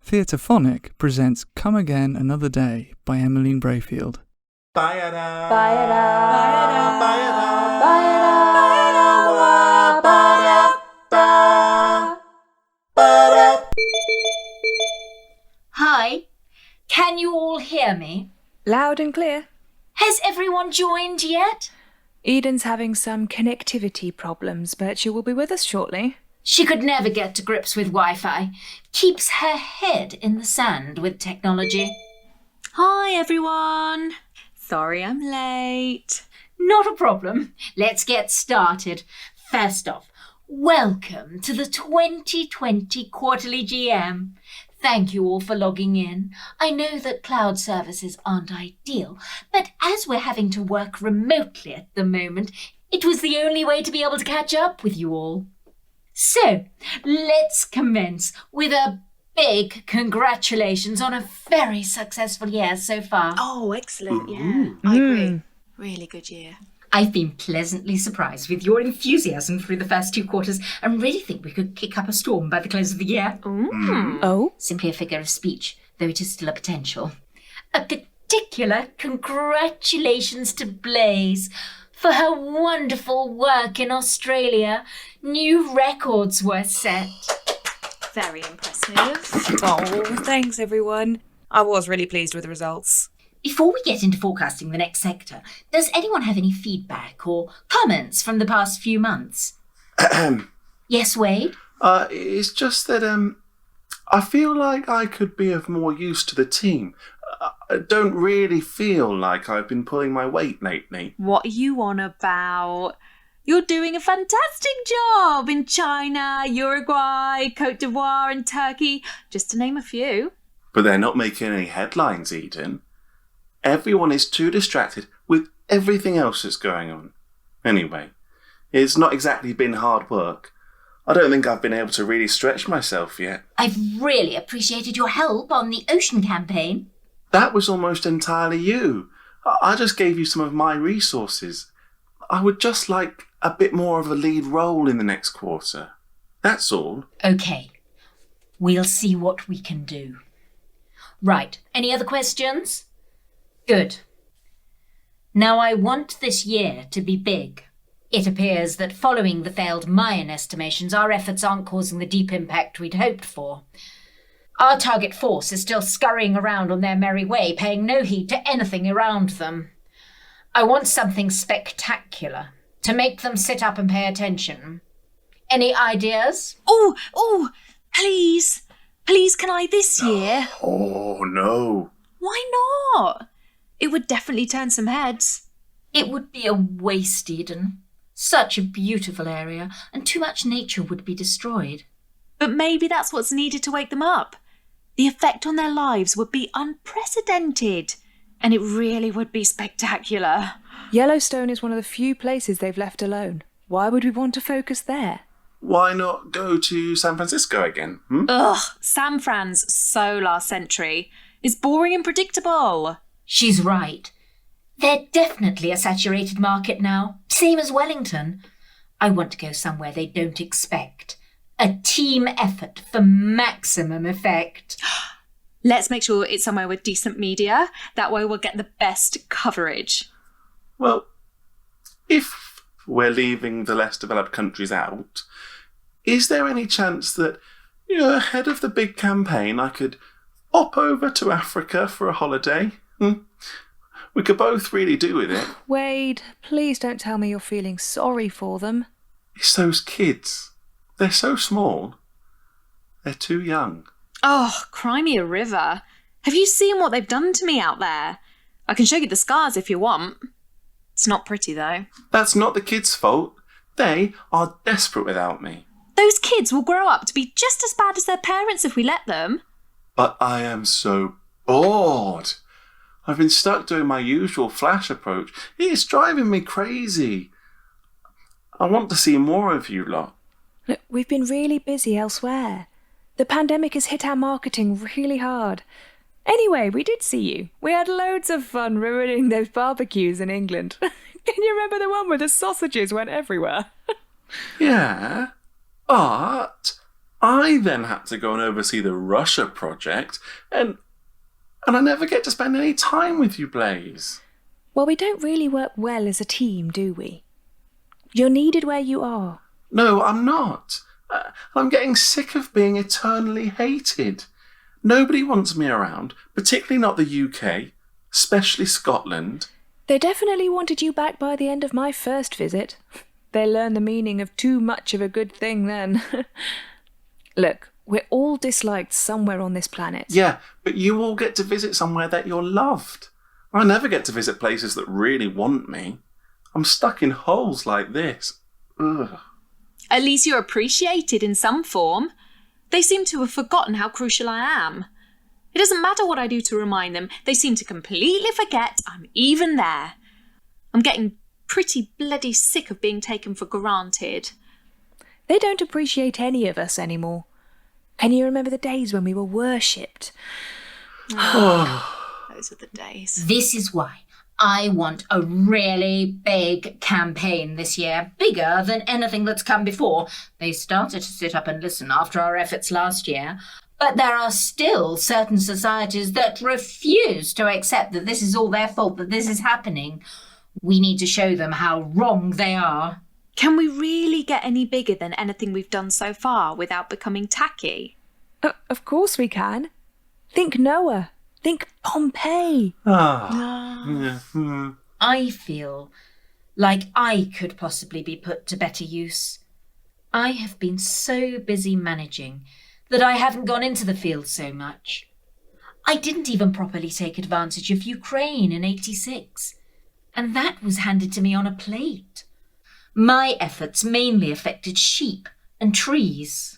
Theatrephonic presents Come Again Another Day by Emmeline Braefield. Ba-ya-da. Ba-ya-da. Ba-ya-da. Ba-ya-da. Ba-ya-da. Ba-ya-da. Hi, can you all hear me? Loud and clear. Has everyone joined yet? Eden's having some connectivity problems, but she will be with us shortly. She could never get to grips with Wi-Fi. Keeps her head in the sand with technology. Hi everyone. Sorry I'm late. Not a problem. Let's get started. First off, welcome to the 2020 Quarterly GM. Thank you all for logging in. I know that cloud services aren't ideal, but as we're having to work remotely at the moment, it was the only way to be able to catch up with you all. So, let's commence with a big congratulations on a very successful year so far. Oh, excellent, yeah. I agree. Really good year. I've been pleasantly surprised with your enthusiasm through the first 2 quarters and really think we could kick up a storm by the close of the year. Oh? Simply a figure of speech, though it is still a potential. A particular congratulations to Blaise for her wonderful work in Australia. New records were set. Very impressive. Oh, thanks everyone. I was really pleased with the results. Before we get into forecasting the next sector, does anyone have any feedback or comments from the past few months? Yes, Wade? It's just that I feel like I could be of more use to the team. I don't really feel like I've been pulling my weight lately. What are you on about? You're doing a fantastic job in China, Uruguay, Cote d'Ivoire and Turkey, just to name a few. But they're not making any headlines, Eden. Everyone is too distracted with everything else that's going on. Anyway, it's not exactly been hard work. I don't think I've been able to really stretch myself yet. I've really appreciated your help on the ocean campaign. That was almost entirely you. I just gave you some of my resources. I would just like a bit more of a lead role in the next quarter. That's all. Okay, we'll see what we can do. Right, any other questions? Good. Now I want this year to be big. It appears that following the failed Mayan estimations, our efforts aren't causing the deep impact we'd hoped for. Our target force is still scurrying around on their merry way, paying no heed to anything around them. I want something spectacular to make them sit up and pay attention. Any ideas? Oh, please. Please, can I this year? Oh, no. Why not? It would definitely turn some heads. It would be a waste, Eden. Such a beautiful area, and too much nature would be destroyed. But maybe that's what's needed to wake them up. The effect on their lives would be unprecedented, and it really would be spectacular. Yellowstone is one of the few places they've left alone. Why would we want to focus there? Why not go to San Francisco again? Ugh, San Fran's so last century. It's boring and predictable. She's right. They're definitely a saturated market now, same as Wellington. I want to go somewhere they don't expect. A team effort for maximum effect. Let's make sure it's somewhere with decent media. That way we'll get the best coverage. Well, if we're leaving the less developed countries out, is there any chance that, ahead of the big campaign, I could hop over to Africa for a holiday? We could both really do with it. Wade, please don't tell me you're feeling sorry for them. It's those kids. They're so small. They're too young. Oh, cry me a river. Have you seen what they've done to me out there? I can show you the scars if you want. It's not pretty, though. That's not the kids' fault. They are desperate without me. Those kids will grow up to be just as bad as their parents if we let them. But I am so bored. I've been stuck doing my usual Flash approach. It's driving me crazy. I want to see more of you lot. Look, we've been really busy elsewhere. The pandemic has hit our marketing really hard. Anyway, we did see you. We had loads of fun ruining those barbecues in England. Can you remember the one where the sausages went everywhere? Yeah, but I then had to go and oversee the Russia project, and I never get to spend any time with you, Blaise. Well, we don't really work well as a team, do we? You're needed where you are. No, I'm not. I'm getting sick of being eternally hated. Nobody wants me around, particularly not the UK, especially Scotland. They definitely wanted you back by the end of my first visit. They learned the meaning of too much of a good thing then. Look, we're all disliked somewhere on this planet. Yeah, but you all get to visit somewhere that you're loved. I never get to visit places that really want me. I'm stuck in holes like this. Ugh. At least you're appreciated in some form. They seem to have forgotten how crucial I am. It doesn't matter what I do to remind them. They seem to completely forget I'm even there. I'm getting pretty bloody sick of being taken for granted. They don't appreciate any of us anymore. Can you remember the days when we were worshipped? Those are the days. This is why I want a really big campaign this year, bigger than anything that's come before. They started to sit up and listen after our efforts last year, but there are still certain societies that refuse to accept that this is all their fault, that this is happening. We need to show them how wrong they are. Can we really get any bigger than anything we've done so far without becoming tacky? Of course we can. Think Noah. Think Pompeii. I feel like I could possibly be put to better use. I have been so busy managing that I haven't gone into the field so much. I didn't even properly take advantage of Ukraine in '86, and that was handed to me on a plate. My efforts mainly affected sheep and trees.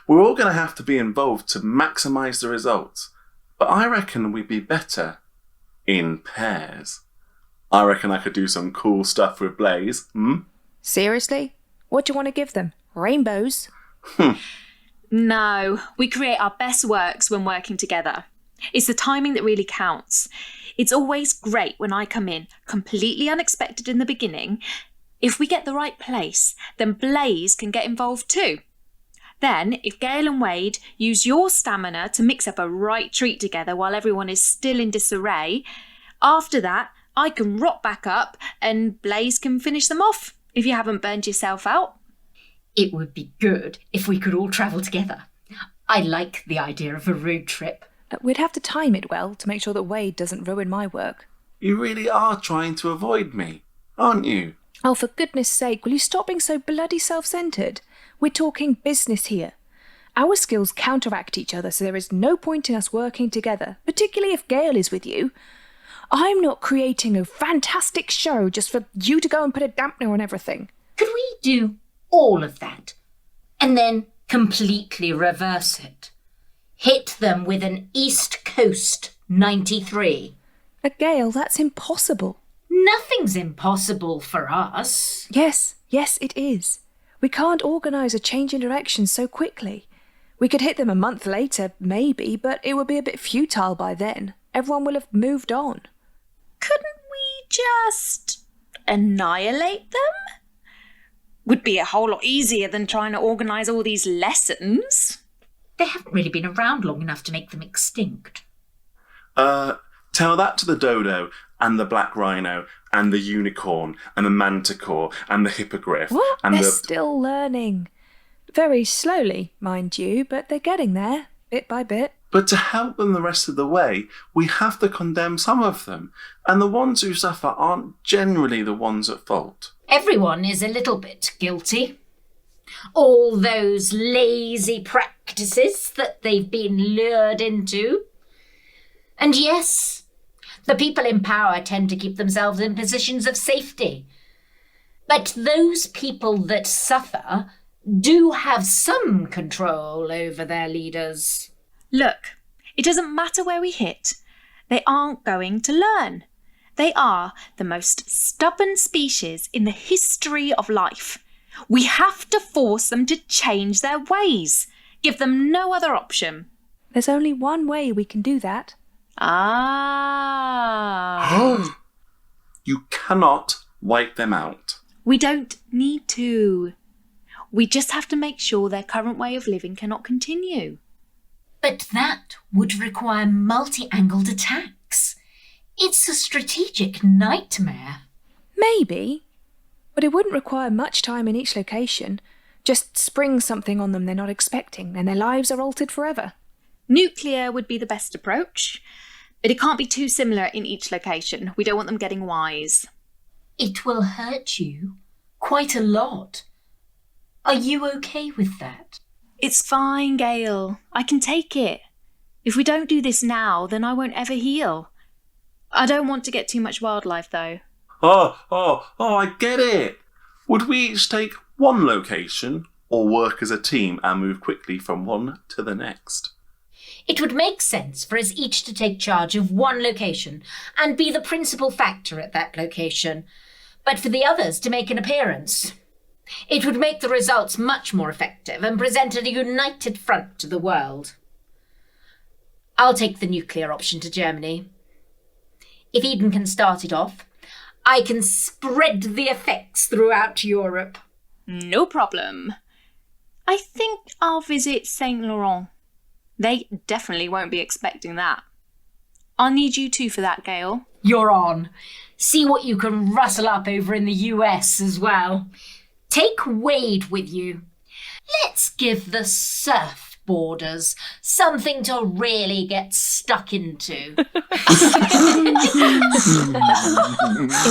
We're all going to have to be involved to maximise the results, but I reckon we'd be better in pairs. I reckon I could do some cool stuff with Blaise, Seriously? What do you want to give them? Rainbows? No, we create our best works when working together. It's the timing that really counts. It's always great when I come in, completely unexpected in the beginning. If we get the right place, then Blaise can get involved too. Then, if Gale and Wade use your stamina to mix up a right treat together while everyone is still in disarray, after that, I can rock back up and Blaise can finish them off, if you haven't burned yourself out. It would be good if we could all travel together. I like the idea of a road trip. We'd have to time it well to make sure that Wade doesn't ruin my work. You really are trying to avoid me, aren't you? Oh, for goodness sake, will you stop being so bloody self-centred? We're talking business here. Our skills counteract each other, so there is no point in us working together, particularly if Gale is with you. I'm not creating a fantastic show just for you to go and put a dampener on everything. Could we do all of that and then completely reverse it? Hit them with an East Coast 93. Gale, that's impossible. Nothing's impossible for us. Yes, it is. We can't organise a change in direction so quickly. We could hit them a month later, maybe, but it would be a bit futile by then. Everyone will have moved on. Couldn't we just annihilate them? Would be a whole lot easier than trying to organise all these lessons. They haven't really been around long enough to make them extinct. Tell that to the dodo and the black rhino and the unicorn and the manticore and the hippogriff. What? And They're still learning. Very slowly, mind you, but they're getting there, bit by bit. But to help them the rest of the way, we have to condemn some of them. And the ones who suffer aren't generally the ones at fault. Everyone is a little bit guilty. All those lazy practices that they've been lured into. And yes, the people in power tend to keep themselves in positions of safety. But those people that suffer do have some control over their leaders. Look, it doesn't matter where we hit. They aren't going to learn. They are the most stubborn species in the history of life. We have to force them to change their ways. Give them no other option. There's only one way we can do that. You cannot wipe them out. We don't need to. We just have to make sure their current way of living cannot continue. But that would require multi-angled attacks. It's a strategic nightmare. Maybe, but it wouldn't require much time in each location. Just spring something on them they're not expecting, and their lives are altered forever. Nuclear would be the best approach, but it can't be too similar in each location. We don't want them getting wise. It will hurt you quite a lot. Are you okay with that? It's fine, Gale. I can take it. If we don't do this now, then I won't ever heal. I don't want to get too much wildlife, though. Oh, I get it. Would we each take one location or work as a team and move quickly from one to the next? It would make sense for us each to take charge of one location and be the principal factor at that location, but for the others to make an appearance. It would make the results much more effective and present a united front to the world. I'll take the nuclear option to Germany. If Eden can start it off, I can spread the effects throughout Europe. No problem. I think I'll visit Saint Laurent. They definitely won't be expecting that. I'll need you two for that, Gale. You're on. See what you can rustle up over in the US as well. Take Wade with you. Let's give the surfboarders something to really get stuck into. In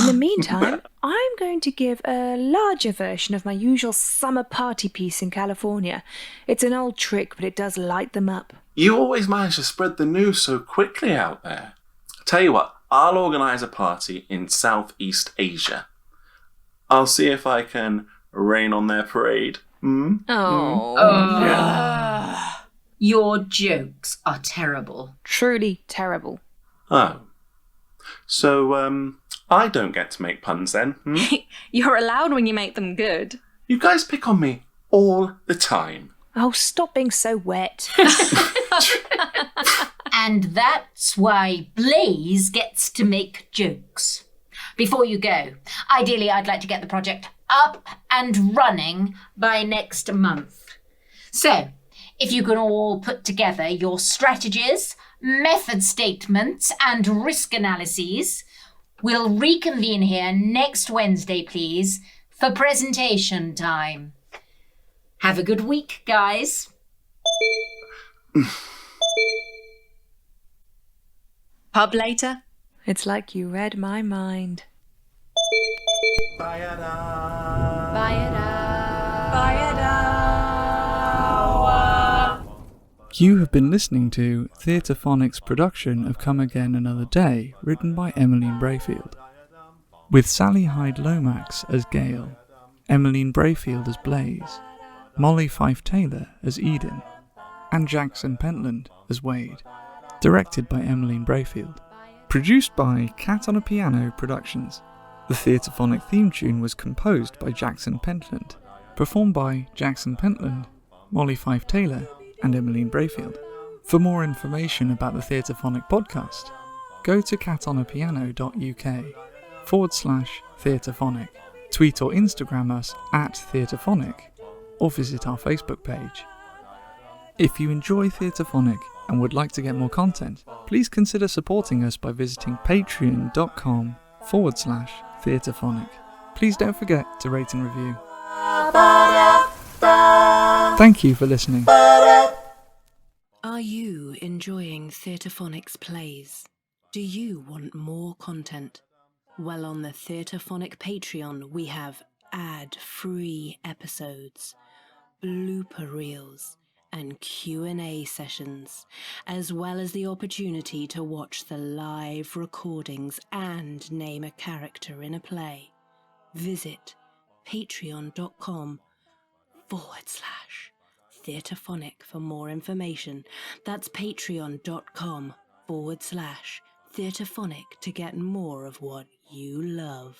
the meantime, I'm going to give a larger version of my usual summer party piece in California. It's an old trick, but it does light them up. You always manage to spread the news so quickly out there. Tell you what, I'll organise a party in Southeast Asia. I'll see if I can rain on their parade. Your jokes are terrible. Truly terrible. Oh. So, I don't get to make puns then? You're allowed when you make them good. You guys pick on me all the time. Oh, stop being so wet. And that's why Blaise gets to make jokes. Before you go, ideally I'd like to get the project up and running by next month. So, if you can all put together your strategies, method statements, and risk analyses, we'll reconvene here next Wednesday, please, for presentation time. Have a good week, guys. Pub later? It's like you read my mind. You have been listening to Theatrophonic's production of Come Again Another Day, written by Emmeline Braefield, with Sally Hyde Lomax as Gale, Emmeline Braefield as Blaise, Mollie Fyfe-Taylor as Eden, and Jackson Pentland as Wade. Directed by Emmeline Braefield. Produced by Cat on a Piano Productions. The Theatrephonic theme tune was composed by Jackson Pentland. Performed by Jackson Pentland, Mollie Fyfe-Taylor, and Emmeline Braefield. For more information about the Theatrephonic podcast, go to catonapiano.uk/Theatrephonic. Tweet or Instagram us at Theatrephonic, or visit our Facebook page. If you enjoy Theatrephonic and would like to get more content, please consider supporting us by visiting patreon.com/Theatrephonic. Please don't forget to rate and review. Thank you for listening. Are you enjoying Theatrephonic's plays? Do you want more content? Well, on the Theatrephonic Patreon, we have ad-free episodes, blooper reels, and Q&A sessions, as well as the opportunity to watch the live recordings and name a character in a play. Visit patreon.com/Theatrephonic for more information. That's patreon.com/Theatrephonic to get more of what you love.